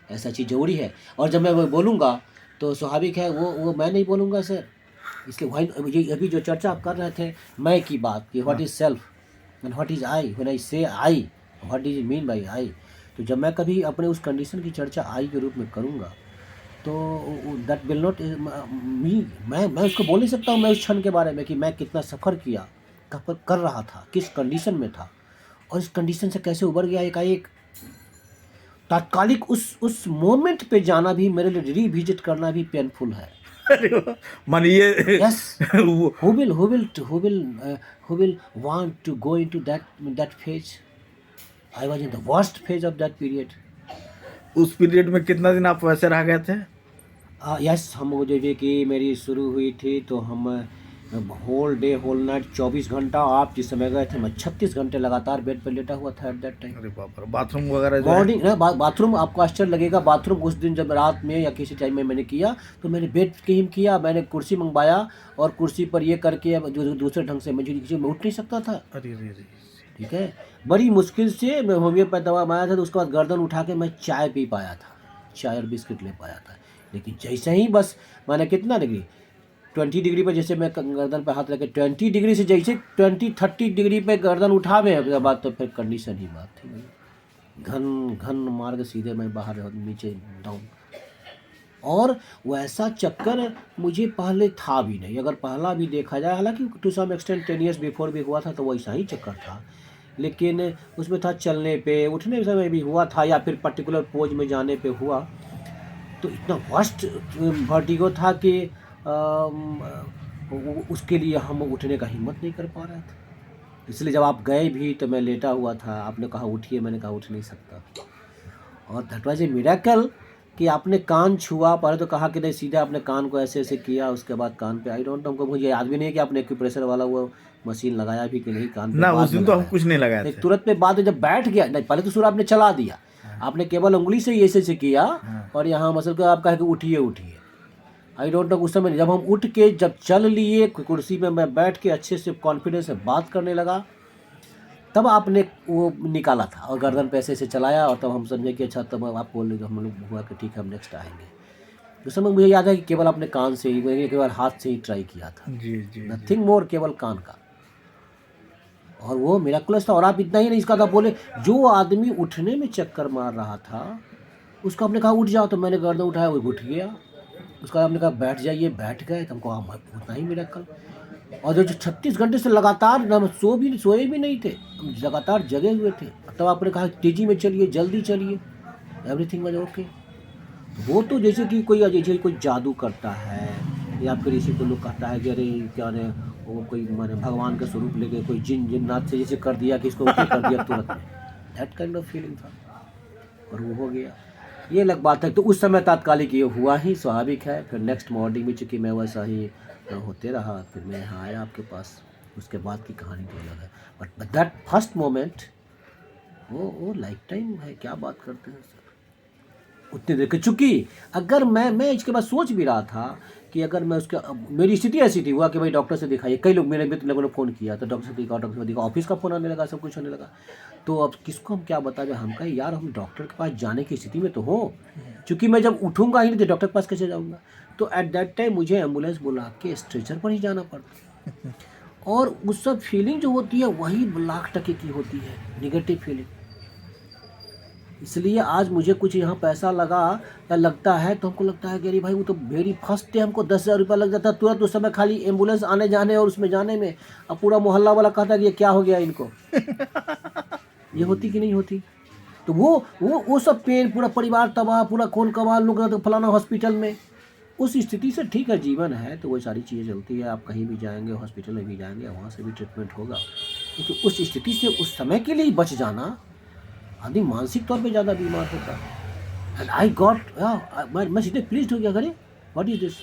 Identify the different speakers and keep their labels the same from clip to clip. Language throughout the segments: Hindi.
Speaker 1: ऐसा चीज़ ज़रूरी है। और जब मैं वो बोलूँगा तो स्वाभाविक है वो मैं नहीं बोलूँगा सर। इसलिए वही ये अभी जो चर्चा आप कर रहे थे मैं की बात कि व्हाट
Speaker 2: हाँ।
Speaker 1: Is self and what is I, when I say I, what do you mean by I? तो जब मैं कभी अपने उस कंडीशन की चर्चा आई के रूप में करूँगा तो दैट विल नॉट मी, मैं उसको बोल नहीं सकता हूँ मैं उस क्षण के बारे में कि मैं कितना सफ़र किया, कहाँ पर कर रहा था, किस कंडीशन में था और इस कंडीशन से कैसे उभर गया एकाएक। तात्कालिक उस मोमेंट पे जाना भी मेरे लिए रिविज़िट करना भी पेनफुल है।
Speaker 2: अरे वाह! माने ये
Speaker 1: यस,
Speaker 2: वो
Speaker 1: who will want to go into that phase? I was in the worst phase of that period.
Speaker 2: उस पीरियड में कितना दिन आप वैसे रह गए थे?
Speaker 1: यस, हम वो जैसे कि मेरी शुरू हुई थी तो हम होल डे होल नाइट 24 घंटा, आप जिस समय गए थे मैं 36 घंटे लगातार बेड पर लेटा हुआ था एट दैट टाइम।
Speaker 2: अरे बाप रे! बाथरूम वगैरह जो है?
Speaker 1: मॉर्निंग ना बाथरूम आपको आश्चर्य लगेगा, बाथरूम उस दिन जब रात में या किसी टाइम में मैंने किया तो मैंने बेड के ही किया, मैंने कुर्सी मंगवाया और कुर्सी पर ये करके अब जो दूसरे ढंग से मैं उठ नहीं सकता था।
Speaker 2: अरे रे रे!
Speaker 1: ठीक है, बड़ी मुश्किल से मैं होम्योपैथ दवा मंगाया था तो उसके बाद गर्दन उठा के मैं चाय पी पाया था, चाय और बिस्किट ले पाया था। लेकिन जैसे ही बस मैंने कितना डिग्री 20 डिग्री पे जैसे मैं गर्दन पे हाथ रख के 20 डिग्री से जैसे 20-30 डिग्री पे गर्दन उठा में उसके बाद तो फिर कंडीशन ही बात थी भाई। घन घन मार के सीधे मैं बाहर नीचे डाउन। और वैसा चक्कर मुझे पहले था भी नहीं, अगर पहला भी देखा जाए, हालांकि to some extent 10 years before भी हुआ था तो वैसा ही चक्कर था, लेकिन उसमें था चलने पे उठने समय भी हुआ था या फिर पर्टिकुलर पोज में जाने पे हुआ। तो इतना वर्स्ट वर्टिगो था कि उसके लिए हम उठने का हिम्मत नहीं कर पा रहे थे। इसलिए जब आप गए भी तो मैं लेटा हुआ था, आपने कहा उठिए, मैंने कहा उठ नहीं सकता। और दैट वाज ए मिरेकल कि आपने कान छुआ, पहले तो कहा कि नहीं सीधा आपने कान को ऐसे ऐसे किया, उसके बाद कान पे आई डोंट नो, हमको मुझे याद भी नहीं है कि आपने एक्यूप्रेशर वाला वो मशीन लगाया भी कि नहीं कान पे,
Speaker 2: ना, उस
Speaker 1: बाद में
Speaker 2: दिन तो हम
Speaker 1: लगाया।
Speaker 2: कुछ नहीं लगाए
Speaker 1: नहीं
Speaker 2: थे।
Speaker 1: तुरंत में बाद में जब बैठ गया, नहीं पहले तो सूर्य आपने चला दिया, आपने केवल उंगली से ही ऐसे ऐसे किया
Speaker 2: हाँ।
Speaker 1: और यहाँ मसल को आप कहे कि उठिए उठिए। आई डोंट नो उस समय जब हम उठ के जब चल लिए कुर्सी में, मैं बैठ के अच्छे से कॉन्फिडेंस से बात करने लगा, तब आपने वो निकाला था और गर्दन पे ऐसे ऐसे चलाया और तब हम समझे कि अच्छा, तब आप बोल रहे हम लोग हुआ कि ठीक है हम नेक्स्ट आएंगे। उस समय मुझे याद है कि केवल आपने कान से ही, मैंने केवल हाथ से ही ट्राई किया था,
Speaker 2: जी, जी, जी।
Speaker 1: नथिंग मोर, केवल कान का। और वो मिराकुलस था। और आप इतना ही नहीं, इसका था बोले जो आदमी उठने में चक्कर मार रहा था उसको आपने कहा उठ जाओ, तो मैंने गर्दन उठाया वो उठ गया। उसका आपने कहा बैठ जाइए, बैठ गए, तो हमको उतना ही मिराकल। और जो 36 घंटे से लगातार ना हम सोए भी नहीं थे, हम लगातार जगे हुए थे। तब आपने कहा तेजी में चलिए, जल्दी चलिए, एवरीथिंग वाज ओके। वो तो जैसे कोई जादू करता है या फिर इसी को लोग कहता है कि अरे क्या ने वो कोई माने भगवान का स्वरूप लेके कोई जिन्नात से जैसे कर दिया कि इसको ओके कर दिया तुरंत में, दैट काइंड ऑफ फीलिंग था। और वो हो गया, ये अलग बात है। तो उस समय तात्कालिक ये हुआ ही, स्वाभाविक है। फिर नेक्स्ट मॉर्निंग में चूँकि मैं वैसा ही होते रहा, फिर मैं यहाँ आया आपके पास, उसके बाद की कहानी तो अलग है। बट दैट फर्स्ट मोमेंट वो लाइफ टाइम है, क्या बात करते हैं सर। उतनी देर के चूँकि अगर मैं इसके बाद सोच भी रहा था कि अगर मैं उसका मेरी स्थिति ऐसी थी हुआ कि भाई डॉक्टर से दिखाइए, कई लोग मेरे मित्र लोगों ने फ़ोन किया तो डॉक्टर से दिखाओ, ऑफिस का फ़ोन आने लगा, सब कुछ होने लगा। तो अब किसको हम क्या बताएं, हम कहें यार हम डॉक्टर के पास जाने की स्थिति में तो हो, क्योंकि मैं जब उठूंगा ही नहीं तो डॉक्टर के पास कैसे जाऊंगा। तो एट दैट टाइम मुझे एम्बुलेंस बुला के स्ट्रेचर पर ही जाना पड़ता। और उस सब फीलिंग जो होती है वही लाख टके की होती है, निगेटिव फीलिंग। इसलिए आज मुझे कुछ यहाँ पैसा लगा या लगता है तो हमको लगता है कि अरे भाई वो तो वेरी फर्स्ट डे हमको 10,000 रुपया लग जाता तुरंत उस समय, खाली एम्बुलेंस आने जाने और उसमें जाने में। अब पूरा मोहल्ला वाला कहता है कि ये क्या हो गया इनको। ये होती कि नहीं होती। तो वो सब पेन, पूरा परिवार तबाह, पूरा खून कबाल, लोग तो फलाना हॉस्पिटल में। उस स्थिति से ठीक है, जीवन है तो वो सारी चीज़ें चलती है, आप कहीं भी जाएंगे, हॉस्पिटल में भी जाएंगे, वहाँ से भी ट्रीटमेंट होगा। लेकिन उस स्थिति से उस समय के लिए बच जाना, आदमी मानसिक तौर पे ज़्यादा बीमार होता है। एंड आई गॉट, मैं सीधे प्लीज हो गया, अरे व्हाट इज दिस।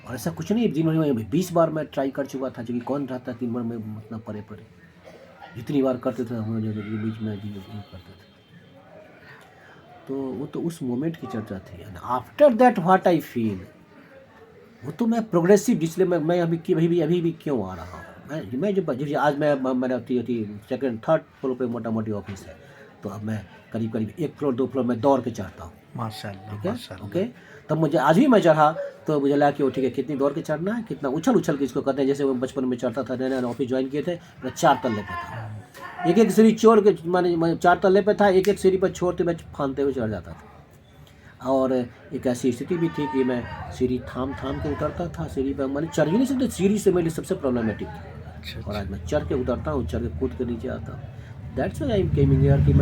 Speaker 1: और ऐसा कुछ नहीं, दिन भर में 20 बार मैं ट्राई कर चुका था, क्योंकि कौन रहता है दिन भर में उतना परे जितनी बार करते थे हम जो बीच में करते थे। तो वो तो उस मोमेंट की चर्चा थी। And after that what I feel, वो तो मैं प्रोग्रेसिव, इसलिए मैं अभी भी क्यों आ रहा हूँ। मैं जब आज मैंने होती सेकंड थर्ड फ्लोर पे मोटा मोटी ऑफिस है, तो अब मैं करीब करीब 1 फ्लोर 2 फ्लोर में दौड़ के चढ़ता हूँ,
Speaker 2: माशाल्लाह
Speaker 1: ठीक है,
Speaker 2: माशाल्लाह।
Speaker 1: ओके। तब मुझे आज भी मैं चढ़ा तो मुझे लगा कि वो ठीक है, कितनी दौड़ के चढ़ना है, कितना उछल के इसको कहते हैं, जैसे वो बचपन में चढ़ता था, नया नया ऑफिस ज्वाइन किए थे, मैं 4 तल्ले पे था, एक सीढ़ी छोड़ के, माने 4 तल्ले पे था, एक सीढ़ी पर छोड़ते मैं फांदते हुए चढ़ जाता था। और एक ऐसी स्थिति भी थी कि मैं सीढ़ी थाम के उतरता था, सीढ़ी पर मैंने चढ़ ही नहीं सकते, सीढ़ी से मेरे लिए सबसे प्रॉब्लमेटिक था।
Speaker 2: अच्छा
Speaker 1: और आज मैं चढ़ के उतरता हूँ, चढ़ के कूद के नीचे आता हूँ। That's why I am coming here कि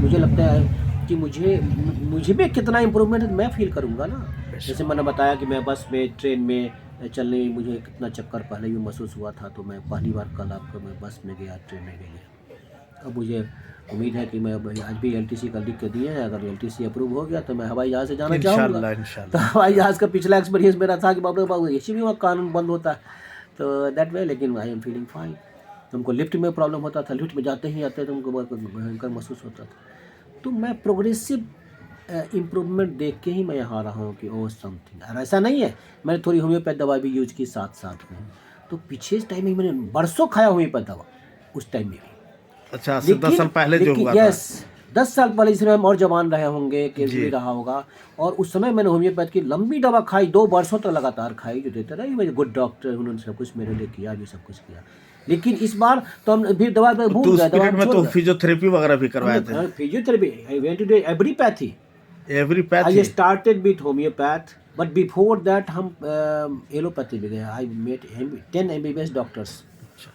Speaker 1: मुझे लगता है कि मुझे भी कितना इम्प्रूवमेंट मैं फील करूँगा ना। जैसे मैंने बताया कि मैं बस में, ट्रेन में चलने में मुझे कितना चक्कर पहले भी महसूस हुआ था, तो मैं पहली बार कल आपको मैं बस में गया, ट्रेन में गया। अब मुझे उम्मीद है कि मैं आज भी LTC का लिख के दिए हैं, अगर LTC अप्रूव हो गया तो मैं हवाई जहाज़ से जाना चाहूँगा।
Speaker 2: इंशाल्लाह।
Speaker 1: तो हवाई जहाज़ का पिछला एक्सपीरियंस मेरा था कि बाबू ऐसे भी वहाँ कानून बंद होता है, तो दैट वे, लेकिन आई एम फीलिंग फाइन। तुमको लिफ्ट में प्रॉब्लम होता था, लिफ्ट में जाते ही आते तुमको बहुत भयंकर महसूस होता था। तो मैं प्रोग्रेसिव इम्प्रूवमेंट देख के ही मैं यहाँ रहा हूँ कि ओ समथिंग। और ऐसा नहीं है, मैंने थोड़ी होम्योपैथ दवा भी यूज की साथ में, तो पीछे इस टाइम में मैंने बरसों खाया होम्योपैथ दवा उस टाइम में भी।
Speaker 2: अच्छा, 10 साल पहले जो हुआ था।
Speaker 1: यस, 10 साल पहले, इसमें हम और जवान रहे होंगे, केस भी रहा होगा, और उस समय मैंने होम्योपैथ की लंबी दवा खाई, 2 वर्षों तक लगातार खाई, जो देते रहे मेरे गुड डॉक्टर, उन्होंने सब कुछ मेरे लिए किया, भी सब कुछ किया। लेकिन इस बार तो हम फिर दवा पे भूल गए, दवा
Speaker 2: में तो फिजियोथेरेपी वगैरह भी करवाए थे।
Speaker 1: Physiotherapy, I went to do everypathy.
Speaker 2: Everypathy.
Speaker 1: I started with homeopath, but before that हम एलोपैथी में गए। I met 10 MBBS doctors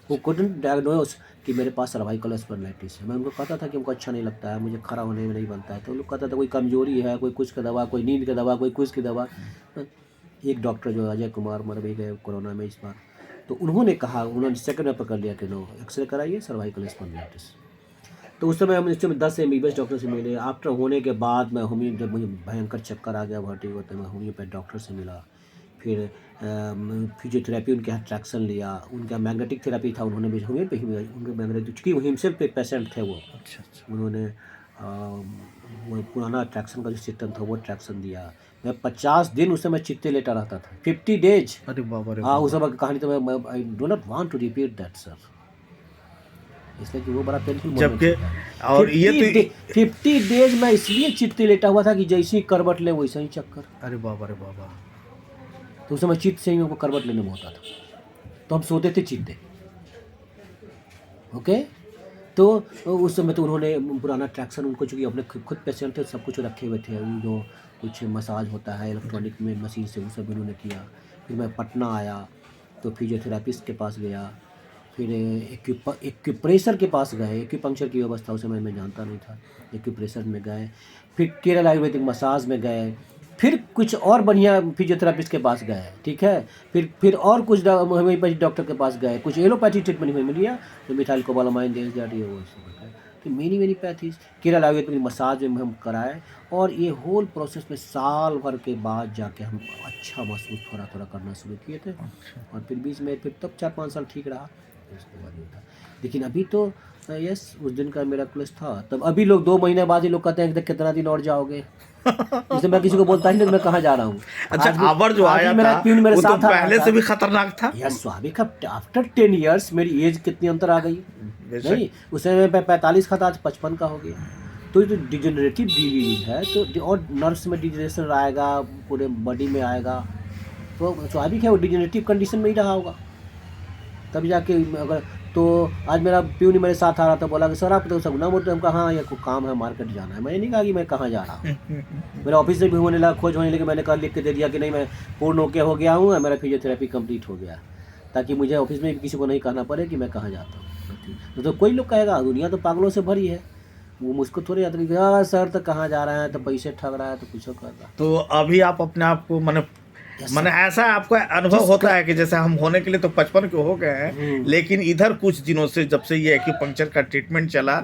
Speaker 1: who couldn't diagnose कि मेरे पास सर्वाइकल स्पॉन्डिलाइटिस है। मैं उनको कहता था कि हमको अच्छा नहीं लगता है, मुझे खड़ा होने में नहीं बनता है, तो उन लोग कहता था कोई कमजोरी है, कोई कुछ का दवा, कोई नींद का दवा, कोई कुछ की दवा। एक डॉक्टर जो अजय कुमार मर भी गए कोरोना में इस बार, तो उन्होंने कहा, उन्होंने सेकंड में पकड़ लिया कि नो, एक्सरे कराइए, सर्वाइकल स्पॉन्डिलाइटिस। तो उस समय हम इस समय 10 MBBS डॉक्टर से मिले। आफ्टर होने के बाद मैं जब मुझे भयंकर चक्कर आ गया, भर्ती होते, मैं होम्योपैथ डॉक्टर से मिला। फिर फिजियोथेरेपी उनके यहाँ ट्रैक्शन लिया, उनका मैग्नेटिक थेरेपी था, उन्होंने भी होम्योपैथी उनके मैग्नेटिक, चूँकि वो हिमसेल्फ पे पेशेंट थे वो।
Speaker 2: अच्छा।
Speaker 1: उन्होंने वो पुराना ट्रैक्शन का जो सिस्टम था वो ट्रैक्शन दिया। मैं 50 दिन उस समय चित्ते लेटा रहता था, 50 डेज।
Speaker 2: अरे बाबा रे।
Speaker 1: हाँ, उस समय की कहानी तो मैं I do not want to repeat that sir, इसलिए कि वो बड़ा पेनफुल मोमेंट
Speaker 2: जबकि
Speaker 1: था।
Speaker 2: और ये तो
Speaker 1: 50 डेज मैं इसलिए चित्ते लेटा हुआ था कि जैसे ही करवट ले वैसे ही चक्कर।
Speaker 2: अरे बाबा रे बाबा।
Speaker 1: तो उस समय चित्त से ही मेरे को करवट लेने में होता था, तो हम सोते थे चित्ते, ओके। तो उस समय तो उन्होंने पुराना ट्रैक्शन, उनको चूँकि अपने खुद पेशेंट थे, सब कुछ रखे हुए थे, जो कुछ मसाज होता है इलेक्ट्रॉनिक में मशीन से, वो सब उन्होंने किया। फिर मैं पटना आया तो फिजियोथेरापिस्ट के पास गया, फिर एक्यूप्रेशर के पास गए, एक्यूपंक्चर की व्यवस्था उस समय मैं जानता नहीं था, एक्यूप्रेशर में गए, फिर केरल आयुर्वेदिक मसाज में गए, फिर कुछ और बढ़िया फिजियोथेरापिस्ट के पास गए, ठीक है, फिर और कुछ होम्योपैथी डॉक्टर के पास गए, कुछ एलोपैथी ट्रीटमेंट में लिया, तो मिथाइल कोबालामाइन दे जाती है वो सब, तो many pathies Kerala Ayurvedic massage में हम कराए। और ये होल प्रोसेस में साल भर के बाद जाके हम अच्छा महसूस थोड़ा करना शुरू किए थे। और फिर बीच में फिर तब 4-5 साल ठीक रहा, उसके बाद नहीं था। लेकिन अभी तो यस, उस दिन का मेरा क्लेश था, तब अभी लोग 2 महीने बाद ही लोग कहते हैं कि कितना दिन और जाओगे। जैसे मैं किसी को बोलता ही नहीं मैं कहाँ जा रहा हूँ।
Speaker 2: अच्छा, आवर जो आया था वो तो पहले से भी खतरनाक था।
Speaker 1: यस, स्वाभाविक। आफ्टर 10 ईयर्स मेरी एज कितनी अंतर आ गई, नहीं उस समय मैं 45 का था, आज 55 का हो गया। तो ये तो डिजेनरेटिव डिजीज है, तो और नर्व्स में डिजेनरेशन आएगा, पूरे बॉडी में आएगा, तो स्वाभाविक है वो डिजेनरेटिव कंडीशन में ही रहा होगा, तब जाके अगर। तो आज मेरा प्यून मेरे साथ आ रहा था, बोला कि सर आप तो सगुना बोलते, हम कहा हाँ ये कोई काम है, मार्केट जाना है। मैंने नहीं कहा कि मैं कहाँ जा रहा हूँ। मेरा ऑफिस से भी होने लगा, खोज होने लगी, मैंने कल लिख के दे दिया कि नहीं मैं पूर्ण होके हो गया हूँ, मेरा फिजियोथेरेपी कंप्लीट हो गया, ताकि मुझे ऑफिस में किसी को नहीं कहना पड़े कि मैं कहाँ जाता हूँ। तो कोई लोग कहेगा दुनिया तो पागलों से भरी है, वो मुझको थोड़ी आता है कि सर तो कहाँ जा रहा है, तो पैसे ठग रहा है, तो कुछ कर रहा है।
Speaker 2: तो अभी आप अपने आप को मैंने ऐसा आपको अनुभव होता है कि जैसे हम होने के लिए तो 55 के हो गए हैं, लेकिन इधर कुछ दिनों से जब से ये एक्यूपंक्चर का ट्रीटमेंट चला,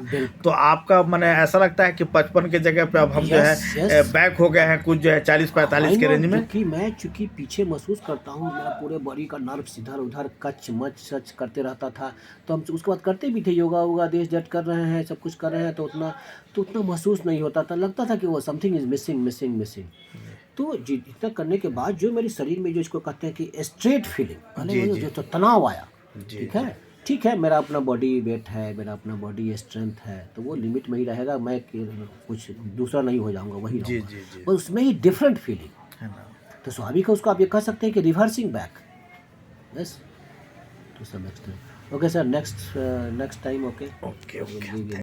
Speaker 2: तो आपका मैंने ऐसा लगता है कि 55 के जगह पे अब हम जो है बैक हो गए हैं, कुछ जो है 40-45 के रेंज में।
Speaker 1: कि मैं चूँकि पीछे महसूस करता हूँ, मेरा पूरे बॉडी का नर्व्स इधर उधर कच मच सच करते रहता था, तो हम उसके बाद करते भी थे, योगा देश जट कर रहे हैं, सब कुछ कर रहे हैं, तो उतना महसूस नहीं होता था, लगता था कि वो समथिंग इज मिसिंग। तो इतना करने के बाद जो मेरे शरीर में जो इसको कहते हैं कि स्ट्रेट फीलिंग, पहले जो तनाव आया, ठीक है, ठीक है, मेरा अपना बॉडी वेट है, मेरा अपना बॉडी स्ट्रेंथ है, तो वो लिमिट में ही रहेगा, मैं कुछ दूसरा नहीं हो जाऊंगा, वही
Speaker 2: जी
Speaker 1: रहूँगा।
Speaker 2: जी जी
Speaker 1: पर उसमें ही डिफरेंट फीलिंग।
Speaker 2: है ना।
Speaker 1: तो स्वाभाविक है, उसको आप ये कह सकते हैं कि reversing back. Yes, to some extent. Okay sir, next time, okay.
Speaker 2: Okay okay.